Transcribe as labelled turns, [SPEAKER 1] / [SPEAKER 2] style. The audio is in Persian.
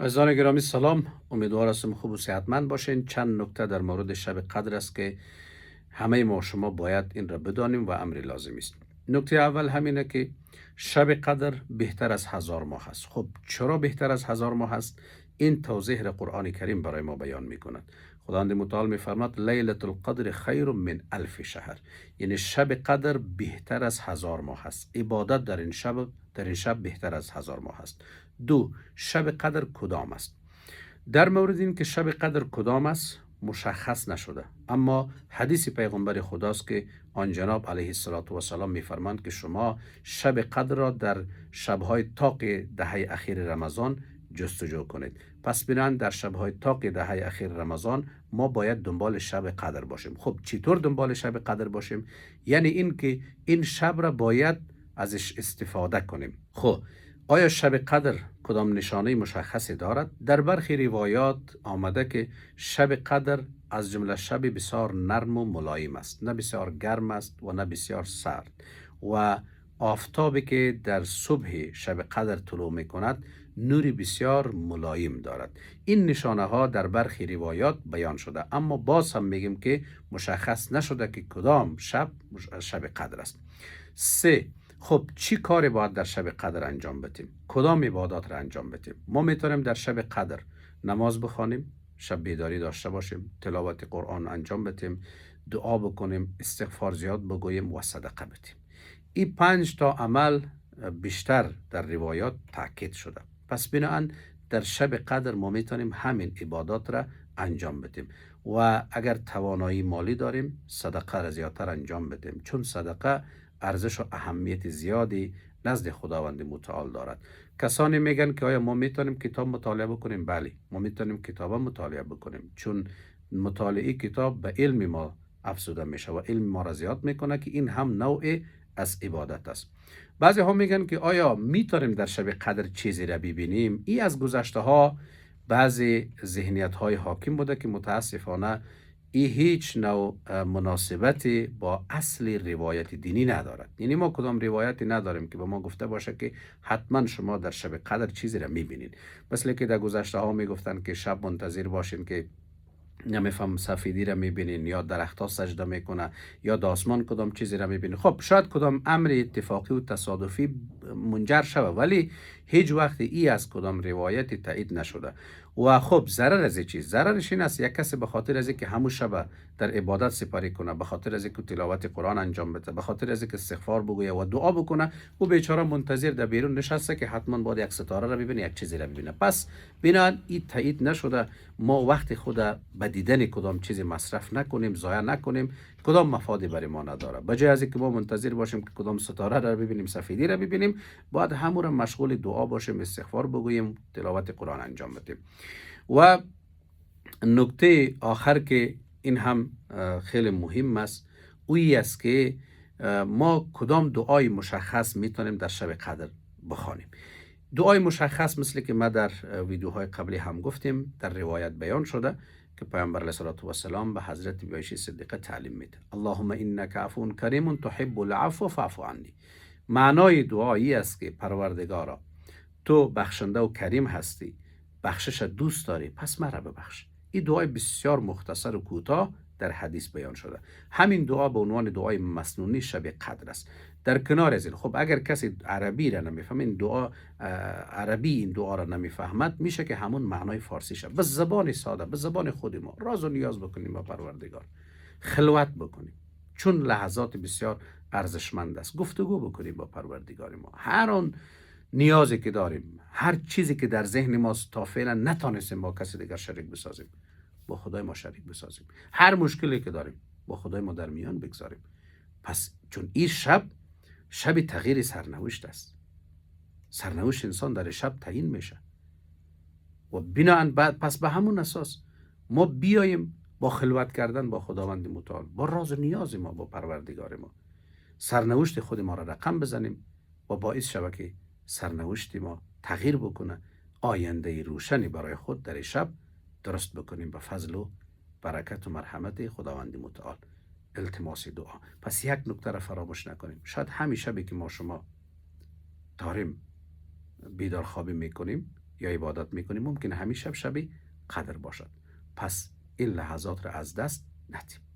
[SPEAKER 1] عزیزان گرامی سلام، امیدوار هستم خوب و صحتمند باشین. چند نکته در مورد شب قدر است که همه ما شما باید این را بدانیم و امر لازمی است. نکته اول همینه که شب قدر بهتر از 1000 ماه است. خب چرا بهتر از 1000 ماه است؟ این توضیح را قرآن کریم برای ما بیان می کند. خداوند متعال می فرماد لیلة القدر خیر من 1000 شهر، یعنی شب قدر بهتر از 1000 ماه است. عبادت در این شب بهتر از 1000 ماه است. دو، شب قدر کدام است؟ در مورد این که شب قدر کدام است مشخص نشده، اما حدیث پیغمبر خداست که آن جناب علیه السلام میفرماند که شما شب قدر را در شبهای طاق دهه اخیر رمضان جستجو کنید. پس بنان در شبهای طاق دهه اخیر رمضان ما باید دنبال شب قدر باشیم. خب چطور دنبال شب قدر باشیم؟ یعنی این که این شب را باید ازش استفاده کنیم. خب آیا شب قدر کدام نشانه مشخصی دارد؟ در برخی روایات آمده که شب قدر از جمله شب بسیار نرم و ملایم است، نه بسیار گرم است و نه بسیار سرد، و آفتابی که در صبح شب قدر طلوع می کند نوری بسیار ملایم دارد. این نشانه ها در برخی روایات بیان شده، اما باز هم میگیم که مشخص نشده که کدام شب قدر است. سه، خب چی کاری باید در شب قدر انجام بدیم؟ کدام عبادات را انجام بدیم؟ ما میتونیم در شب قدر نماز بخوانیم، شب بیداری داشته باشیم، تلاوت قرآن انجام بدیم، دعا بکنیم، استغفار زیاد بگوییم و صدقه بدیم. این 5 تا عمل بیشتر در روایات تاکید شده. پس بنابراین در شب قدر ما میتونیم همین عبادات را انجام بدیم و اگر توانایی مالی داریم صدقه را زیادتر انجام بدیم، چون صدقه ارزش و اهمیت زیادی نزد خداوند متعال دارد. کسانی میگن که آیا ما میتونیم کتاب مطالعه بکنیم؟ بله، ما میتونیم کتاب مطالعه بکنیم، چون مطالعه کتاب به علم ما افزوده میشه و علم ما را زیاد میکنه که این هم نوع از عبادت است. بعضی ها میگن که آیا میتونیم در شب قدر چیزی را ببینیم؟ این از گذشته ها بعضی ذهنیت های حاکم بوده که متاسفانه این هیچ نوع مناسبتی با اصل روایت دینی ندارد. یعنی ما کدام روایتی نداریم که به ما گفته باشه که حتما شما در شب قدر چیزی را میبینید. مثل که در گذشته ها میگفتن که شب منتظر باشین که نمیفهم سفیدی را میبینین، یا درخت ها سجده میکنه، یا داسمان کدام چیزی را میبینین. خب شاید کدام امر اتفاقی و تصادفی منجر شود، ولی هیچ وقت ای از کدام روایت تایید نشده. و خب ضرر از چیز؟ ضررش این است یک کسی به خاطر از که همون شب در عبادت سپاری کنه، به خاطر از که تلاوت قرآن انجام بده، به خاطر از که استغفار بگویه و دعا بکنه، او بیچاره منتظر در بیرون نشسته که حتما باید یک ستاره را ببینه، یک چیزی را ببینه. پس بنابراین این تایید نشده. ما وقت خود به دیدن کدام چیزی مصرف نکنیم، ضایع نکنیم، کدام مفادی برای ما نداره. بجای از اینکه ما منتظر باشیم که کدام ستاره را ببینیم، سفیدی را ببینیم، باید همون را مشغول دعا باشیم، استغفار بگوییم، تلاوت قرآن انجام بدیم. و نکته آخر که این هم خیلی مهم است، اویی است که ما کدام دعای مشخص میتونیم در شب قدر بخوانیم. دعای مشخص مثل که ما در ویدیوهای قبلی هم گفتیم، در روایت بیان شده که پیامبر علیه السلام به حضرت عایشه صدیقه تعلیم میده: اللهم انک عفو کریم تحب العفو فاعف عنی. معنای دعایی است که پروردگارا، تو بخشنده و کریم هستی، بخشش دوست داری، پس مرا ببخش. این دعای بسیار مختصر و کوتاه در حدیث بیان شده. همین دعا به عنوان دعای مسنونی شب قدر است. در کنار از این، خب اگر کسی عربی را نمیفهمه، این دعا عربی این دعا را نمیفهمد، میشه که همون معنای فارسی شه. به زبان ساده، به زبان خود ما راز و نیاز بکنیم با پروردگار، خلوت بکنیم، چون لحظات بسیار ارزشمند است. گفتگو بکنیم با پروردگار ما، هر آن نیازی که داریم، هر چیزی که در ذهن ماست تا فعلا نتانستیم با کسی دیگر شریک بسازیم، با خدای ما شریک بسازیم. هر مشکلی که داریم با خدای ما در میان بگذاریم. پس چون این شب تغییر سرنوشت است، سرنوشت انسان در شب تعیین میشه و بناهن بعد پس به همون اساس ما بیاییم با خلوت کردن با خداوند متعال، با راز و نیاز ما با پروردگار ما، سرنوشت خود ما را رقم بزنیم و باعث شود که سرنوشت ما تغییر بکنه، آینده روشنی برای خود در شب درست بکنیم به فضل و برکت و مرحمت خداوند متعال. التماس دعا. پس یک نکته را فراموش نکنیم. شاید همین شبی که ما شما داریم بیدار خوابی میکنیم، یا عبادت میکنیم ممکن همین شب قدر باشد. پس این لحظات را از دست ندیم.